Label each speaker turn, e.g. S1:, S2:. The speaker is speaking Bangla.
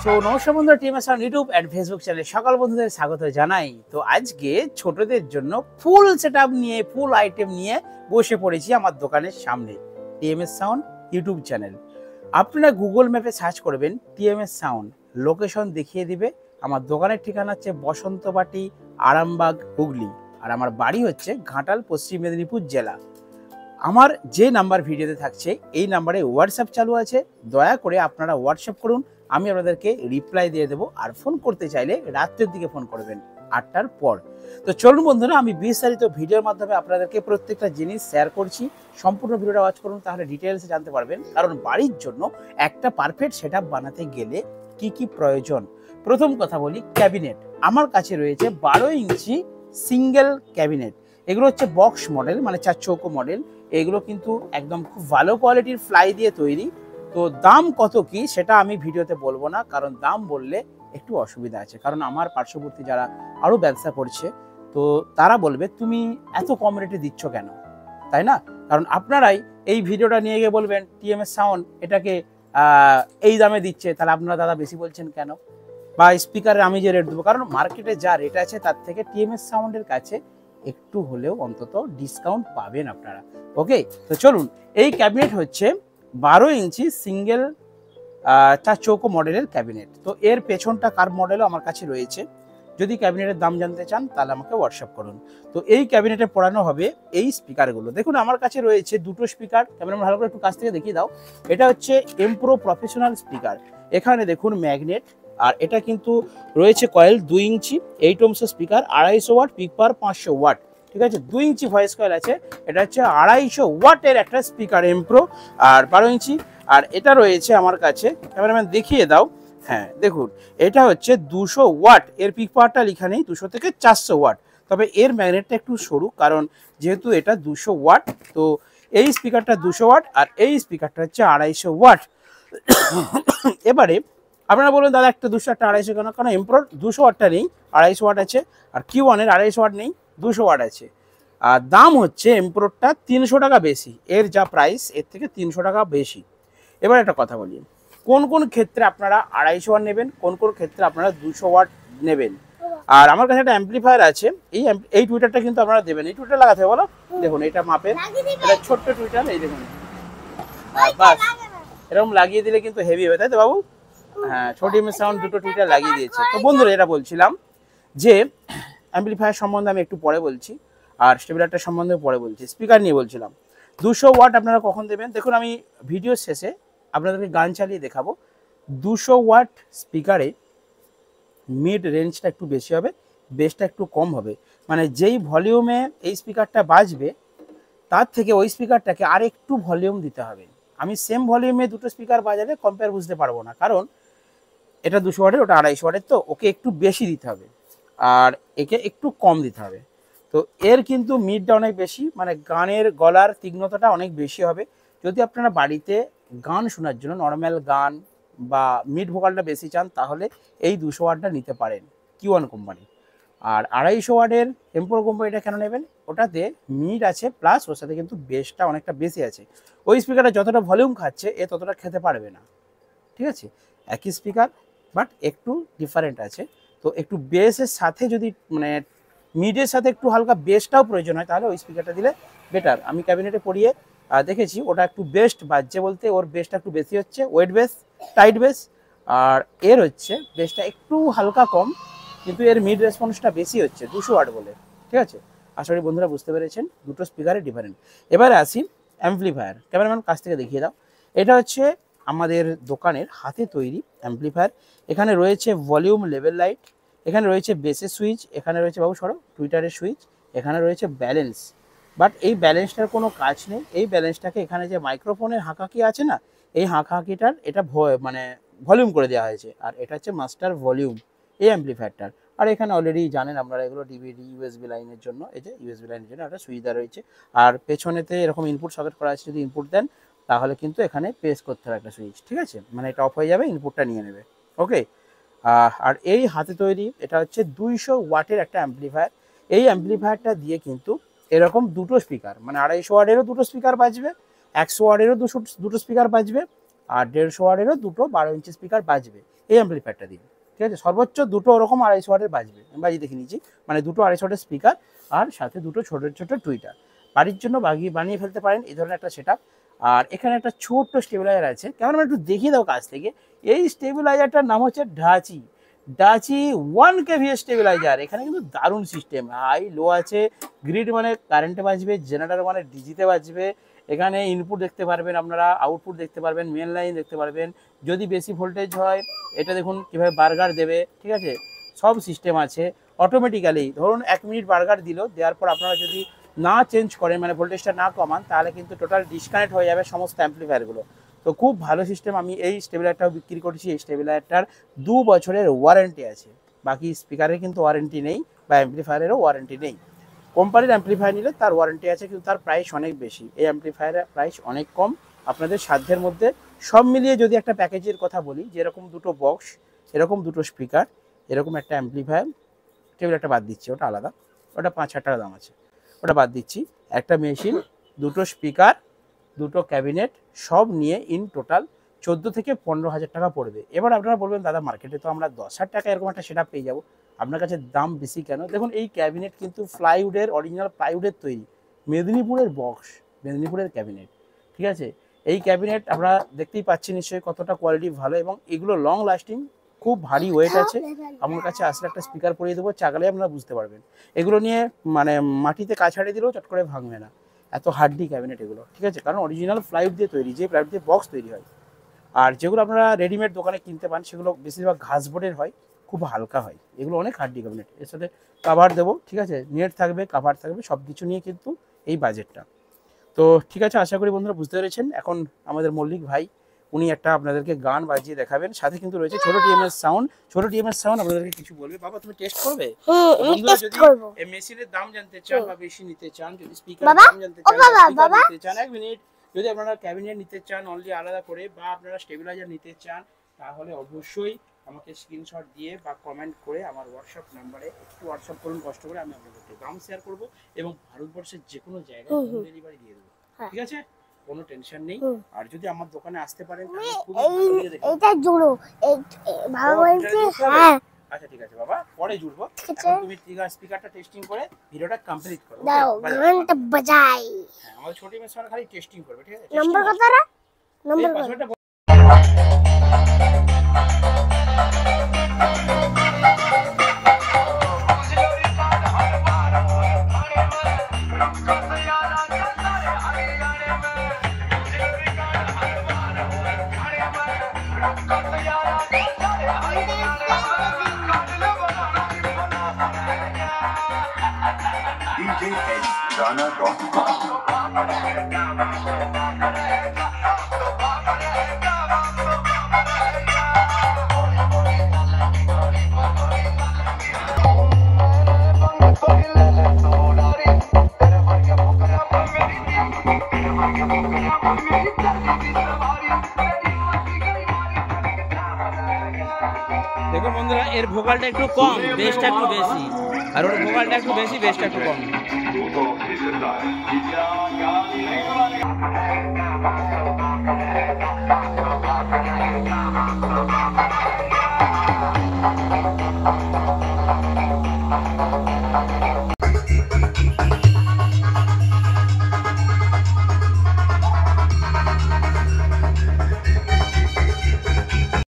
S1: তো নমস্কার বন্ধুরা, TMS sound YouTube and Facebook চ্যানেলে সকল বন্ধুদের স্বাগত জানাই। তো আজকে ছোটদের জন্য ফুল সেটআপ নিয়ে, ফুল আইটেম নিয়ে বসে পড়েছি আমার দোকানের সামনে। টিএমএস সাউন্ড ইউটিউব চ্যানেল, আপনারা গুগল ম্যাপে সার্চ করবেন টিএমএস সাউন্ড, লোকেশন দেখিয়ে দিবে। আমার দোকানের ঠিকানা হচ্ছে বসন্তবাটি, আরামবাগ, হুগলি। আর আমার বাড়ি হচ্ছে ঘাটাল, পশ্চিম মেদিনীপুর জেলা। আমার যে নাম্বার ভিডিওতে থাকছে এই নাম্বারে হোয়াটসঅ্যাপ চালু আছে, দয়া করে আপনারা হোয়াটসঅ্যাপ করুন, আমি আপনাদেরকে রিপ্লাই দিয়ে দেবো। আর ফোন করতে চাইলে রাত্রের দিকে ফোন করবেন 8টার পর। তো চলুন বন্ধুরা, আমি বিস্তারিত ভিডিওর মাধ্যমে আপনাদেরকে প্রত্যেকটা জিনিস শেয়ার করছি। সম্পূর্ণ ভিডিওটা ওয়াচ করুন, তাহলে ডিটেলসে জানতে পারবেন। কারণ বাড়ির জন্য একটা পারফেক্ট সেটআপ বানাতে গেলে কি কি প্রয়োজন। প্রথম কথা বলি, ক্যাবিনেট। আমার কাছে রয়েছে 12 ইঞ্চি সিঙ্গেল ক্যাবিনেট। এগুলো হচ্ছে বক্স মডেল, মানে 4 চৌকো মডেল। এগুলো কিন্তু একদম খুব ভালো কোয়ালিটির ফ্লাই দিয়ে তৈরি। তো দাম কত কি সেটা আমি ভিডিওতে বলবো না, কারণ দাম বললে একটু অসুবিধা আছে। কারণ আমার পার্শ্ববর্তী যারা আরও ব্যবসা করছে, তো তারা বলবে তুমি এত কম রেটে দিচ্ছ কেন, তাই না? কারণ আপনারাই এই ভিডিওটা নিয়ে গিয়ে বলবেন টিএমএস সাউন্ড এটাকে এই দামে দিচ্ছে, তাহলে আপনারা দাদা বেশি বলছেন কেন? বা স্পিকারের আমি যে রেট দেবো, কারণ মার্কেটে যা রেট আছে তার থেকে টিএমএস সাউন্ডের কাছে একটু হলেও অন্তত ডিসকাউন্ট পাবেন আপনারা। ওকে, তো চলুন। এই ক্যাবিনেট হচ্ছে 12 ইঞ্চি সিঙ্গেল 4 চৌকো মডেলের ক্যাবিনেট। তো এর পেছনটা কার্ভ মডেলও আমার কাছে রয়েছে। যদি ক্যাবিনেটের দাম জানতে চান তাহলে আমাকে হোয়াটসঅ্যাপ করুন। তো এই ক্যাবিনেটে পড়ানো হবে এই স্পিকারগুলো। দেখুন আমার কাছে রয়েছে দুটো স্পিকার। ক্যামেরা ভালো করে একটু কাছ থেকে দেখিয়ে দাও। এটা হচ্ছে এমপ্রো প্রফেশনাল স্পিকার। এখানে দেখুন ম্যাগনেট, আর এটা কিন্তু রয়েছে কয়েল 2 ইঞ্চি 8 ওহমসের স্পিকার, 250 ওয়াট, পিক পাওয়ার 500 ওয়াট। ঠিক আছে, 2 ইঞ্চি ভয়েস কয়েল আছে। এটা হচ্ছে 250 ওয়াটের একটা স্পিকার এমপ্রো, আর 12 ইঞ্চি। আর এটা রয়েছে আমার কাছে, ক্যামেরাম্যান দেখিয়ে দাও। হ্যাঁ দেখুন, এটা হচ্ছে 200 ওয়াট। এর পিক পাওয়ারটা লেখা নেই, 200 থেকে 400 ওয়াট। তবে এর ম্যাগনেটটা একটু সরু, কারণ যেহেতু এটা 200 ওয়াট। তো এই স্পিকারটা 200 ওয়াট, আর এই স্পিকারটা হচ্ছে 250 ওয়াট। এবারে আপনারা বলুন দাদা একটা 200 একটা 250 কেন? কারণ এমপ্রোর 200 ওয়াটটা নেই, 250 ওয়াট আছে। আর কিউ1-এর 250 ওয়াট নেই, 200 ওয়াট আছে। আর দাম হচ্ছে এমপ্রোরটা 300 টাকা বেশি। এর যা প্রাইস এর থেকে 300 টাকা বেশি। এবার একটা কথা বলি, কোন কোন ক্ষেত্রে আপনারা 250 ওয়াট নেবেন, কোন কোন ক্ষেত্রে আপনারা 200 ওয়াট নেবেন। আর আমার কাছে একটা অ্যাম্পলিফায়ার আছে। এই টুইটারটা কিন্তু আপনারা দেবেন। এই টুইটার লাগাতে হবে, বলো। দেখুন এটা মাপের, এটা ছোট্ট টুইটার। এই দেখুন, বাস এরকম লাগিয়ে দিলে কিন্তু হেভি হবে, তাই তো বাবু? হ্যাঁ, ছোট টিএমএস সাউন্ড দুটো টুইটার লাগিয়ে দিয়েছে। তো বন্ধুরা, এটা বলছিলাম যে অ্যাম্পলিফায়ার সম্বন্ধে আমি একটু পরে বলছি, আর স্টেবিলাইজার সম্বন্ধে পরে বলছি। স্পিকার নিয়ে বলছিলাম 200 ওয়াট আপনারা কখন দেবেন। দেখুন আমি ভিডিও শেষে আপনাদেরকে গান চালিয়ে দেখাবো। 200 ওয়াট স্পিকারে মিড রেঞ্জটা একটু বেশি হবে, বেসটা একটু কম হবে। মানে যেই ভলিউমে এই স্পিকারটা বাজবে তার থেকে ওই স্পিকারটাকে আর একটু ভলিউম দিতে হবে। আমি সেম ভলিউমে দুটো স্পিকার বাজালে কম্পেয়ার বুঝতে পারবো না, কারণ এটা 200 ওয়াটের, ওটা 250 ওয়াটের। তো ওকে একটু বেশি দিতে হবে আর একে একটু কম দিতে হবে। তো এর কিন্তু মিডটা অনেক বেশি, মানে গানের গলার তীক্ষ্ণতাটা অনেক বেশি হবে। যদি আপনারা বাড়িতে গান শোনার জন্য নর্মাল গান বা মিড ভোকালটা বেশি চান, তাহলে এই 200 ওয়াটটা নিতে পারেন কিউ1 কোম্পানি। আর 250 ওয়াটের এমপ্রো কোম্পানিটা কেন নেবেন? ওটাতে মিড আছে, প্লাস ওর সাথে কিন্তু বেসটা অনেকটা বেশি আছে। ওই স্পিকারটা যতটা ভলিউম খাচ্ছে এ ততটা খেতে পারবে না। ঠিক আছে, একই স্পিকার বাট একটু ডিফারেন্ট আছে। তো একটু বেসের সাথে যদি মানে মিডের সাথে একটু হালকা বেসটাও প্রয়োজন হয়, তাহলে ওই স্পিকারটা দিলে বেটার। আমি ক্যাবিনেটে পরিয়ে দেখেছি, ওটা একটু বেস্ট বাজছে, বলতে ওর বেসটা একটু বেশি হচ্ছে, ওয়েট বেস, টাইট বেস। আর এর হচ্ছে বেসটা একটু হালকা কম, কিন্তু এর মিড রেসপন্সটা বেশি হচ্ছে 200 ওয়াট বলে। ঠিক আছে, আশা করি বন্ধুরা বুঝতে পেরেছেন দুটো স্পিকারের ডিফারেন্ট। এবারে আসি অ্যাম্পলিফায়ার। ক্যামেরাম্যান কাছ থেকে দেখিয়ে দাও। এটা হচ্ছে আমাদের দোকানের হাতে তৈরি অ্যাম্পলিফায়ার। এখানে রয়েছে ভলিউম লেভেল লাইট, এখানে রয়েছে বেসের সুইচ, এখানে রয়েছে বাবু সরো টুইটারের সুইচ, এখানে রয়েছে ব্যালেন্স। বাট এই ব্যালেন্সটার কোনো কাজ নেই। এই ব্যালেন্সটাকে এখানে যে মাইক্রোফোনের হাঁকাকি আছে না, এই হাঁকাকিটার এটা মানে ভলিউম করে দেওয়া হয়েছে। আর এটা হচ্ছে মাস্টার ভলিউম এই অ্যাম্পলিফায়ারটার। আর এখানে অলরেডি জানেন আপনারা এগুলো ডিভিডি ইউএসবি লাইনের জন্য, এই যে ইউএসবি লাইনের জন্য একটা সুবিধা রয়েছে। আর পেছনেতে এরকম ইনপুট সকেট করা আছে, যদি ইনপুট দেন তাহলে কিন্তু এখানে প্রেস করতে হবে একটা সুইচ। ঠিক আছে, মানে এটা অফ হয়ে যাবে, ইনপুটটা নিয়ে নেবে। ওকে, আর এই হাতে তৈরি এটা হচ্ছে 200 ওয়াটের একটা অ্যাম্পলিফায়ার। এই অ্যাম্পলিফায়ারটা দিয়ে কিন্তু এরকম দুটো স্পিকার, মানে 250 ওয়াটেরও দুটো স্পিকার বাজবে, 100 ওয়াটেরও দুটো স্পিকার বাজবে, আর 150 ওয়াটেরও দুটো 12 ইঞ্চি স্পিকার বাজবে। এই অ্যাম্পলিফায়ারটা দিন, ঠিক আছে। সর্বোচ্চ দুটো ওরকম 250 ওয়াটের বাজবে, আমি বাজিয়ে দেখে নিয়েছি, মানে দুটো 250 ওয়াটের স্পিকার আর সাথে দুটো ছোট ছোট টুইটার। বাড়ির জন্য বানিয়ে ফেলতে পারেন এই ধরনের একটা সেট আপ। আর এখানে একটা ছোট্ট স্টেবিলাইজার আছে, কেমন একটু দেখিয়ে দাও কাছ থেকে। এই স্টেবিলাইজারটার নাম হচ্ছে ডাচি 1 kVA স্টেবিলাইজার। এখানে কিন্তু দারুণ সিস্টেম, হাই লো আছে, গ্রিড মানে কারেন্টে বাজবে, জেনারেটর মানে ডিজিতে বাজবে। এখানে ইনপুট দেখতে পারবেন আপনারা, আউটপুট দেখতে পারবেন, মেন লাইন দেখতে পারবেন। যদি বেশি ভোল্টেজ হয় এটা দেখুন কীভাবে বার্গার দেবে, ঠিক আছে। সব সিস্টেম আছে অটোমেটিক্যালি। ধরুন 1 মিনিট বার্গার দিল, দেওয়ার পর আপনারা যদি না চেঞ্জ করেন, মানে ভোল্টেজটা না কমান, তাহলে কিন্তু টোটাল ডিসকানেক্ট হয়ে যাবে সমস্ত অ্যাম্পলিফায়ারগুলো। তো খুব ভালো সিস্টেম। আমি এই স্টেবিলাইজারটাও বিক্রি করছি। এই স্টেবিলাইজারটার 2 বছরের ওয়ারেন্টি আছে। বাকি স্পিকারের কিন্তু ওয়ারেন্টি নেই, বা অ্যাম্পলিফায়ারেরও ওয়ারেন্টি নেই। কোম্পানির অ্যাম্পলিফায়ার নিলে তার ওয়ারেন্টি আছে, কিন্তু তার প্রাইস অনেক বেশি। এই অ্যাম্পলিফায়ারের প্রাইস অনেক কম, আপনাদের সাধ্যের মধ্যে। সব মিলিয়ে যদি একটা প্যাকেজের কথা বলি, যেরকম দুটো বক্স, এরকম দুটো স্পিকার, এরকম একটা অ্যাম্পলিফায়ার, স্টেবিলাইজারটা বাদ দিচ্ছি, ওটা আলাদা, ওটা 5,000 টাকা দাম আছে, ওটা বাদ দিচ্ছি। একটা মেশিন, দুটো স্পিকার, দুটো ক্যাবিনেট, সব নিয়ে ইন টোটাল 14 থেকে 15,000 টাকা পড়বে। এবার আপনারা বলবেন দাদা মার্কেটে তো আমরা 10,000 টাকা এরকম একটা সেট আপ পেয়ে যাবো, আপনার কাছে দাম বেশি কেন? দেখুন এই ক্যাবিনেট কিন্তু প্লাইউডের, অরিজিনাল প্লাইউডের তৈরি, মেদিনীপুরের বক্স, মেদিনীপুরের ক্যাবিনেট, ঠিক আছে। এই ক্যাবিনেট আপনারা দেখতেই পাচ্ছেন নিশ্চয়ই কতটা কোয়ালিটি ভালো, এবং এগুলো লং লাস্টিং, খুব ভারী ওয়েট আছে। আমার কাছে আসলে একটা স্পিকার পরিয়ে দেবো, চাগালে আপনারা বুঝতে পারবেন। এগুলো নিয়ে মানে মাটিতে কাজ ছাড়িয়ে দিলেও চট করে ভাঙবে না, এত হার্ডি ক্যাবিনেট এগুলো, ঠিক আছে। কারণ অরিজিনাল প্লাইউড দিয়ে তৈরি, যে প্লাইউড দিয়ে বক্স তৈরি হয়। আর যেগুলো আপনারা রেডিমেড দোকানে কিনতে পান সেগুলো বেশিরভাগ ঘাস বোর্ডের হয়, খুব হালকা হয়। এগুলো অনেক হার্ডি ক্যাবিনেট। এর সাথে কাভার দেবো, ঠিক আছে, নেট থাকবে, কাভার থাকবে, সব কিছু নিয়ে কিন্তু এই বাজেটটা। তো ঠিক আছে, আশা করি বন্ধুরা বুঝতে পেরেছেন। এখন আমাদের মল্লিক ভাই উনি একটা আপনাদেরকে গান বাজিয়ে দেখাবেন, সাথে কিন্তু রয়েছে ছোট টিএমএস সাউন্ড। ছোট টিএমএস সাউন্ড আপনাদেরকে কিছু বলবে। বাবা তুমি টেস্ট করবে? বন্ধুরা যদি এই মেশিনের দাম জানতে চান বা বেশি নিতে চান, যদি স্পিকারের দাম জানতে চান, স্পিকার নিতে চান, 1 মিনিট, যদি আপনারা ক্যাবিনেট নিতে চান অনলি আলাদা করে, বা আপনারা স্টেবিলাইজার নিতে চান, তাহলে অবশ্যই আমাকে স্ক্রিনশট দিয়ে বা কমেন্ট করে আমার হোয়াটসঅ্যাপ নাম্বারে একটু হোয়াটসঅ্যাপ করুন কষ্ট করে, আমি আপনাদেরকে দাম শেয়ার করব এবং ভারতবর্ষের যে কোনো জায়গায় হোম ডেলিভারি দিয়ে দেবো, ঠিক আছে, কোনো টেনশন নেই। আর যদি আমার দোকানে আসতে পারেন এটা জুড়ো, বাবা বলছে হ্যাঁ, আচ্ছা ঠিক আছে বাবা, পরে জুড়বো। এখন তুমি স্পিকারটা টেস্টিং করে ভিডিওটা কমপ্লিট করো, দাও গানটা বাজাই। হ্যাঁ, আমাদের ছোট মেয়ে সবাই খালি টেস্টিং করবে, ঠিক আছে। নাম্বার কত রে? নাম্বার পাসওয়ার্ডটা দেখো বন্ধুরা, এর ভোকালটা একটু কম, বেসটা একটু বেশি, আর ওর ভোকালটা একটু বেশি, বেসটা একটু কম।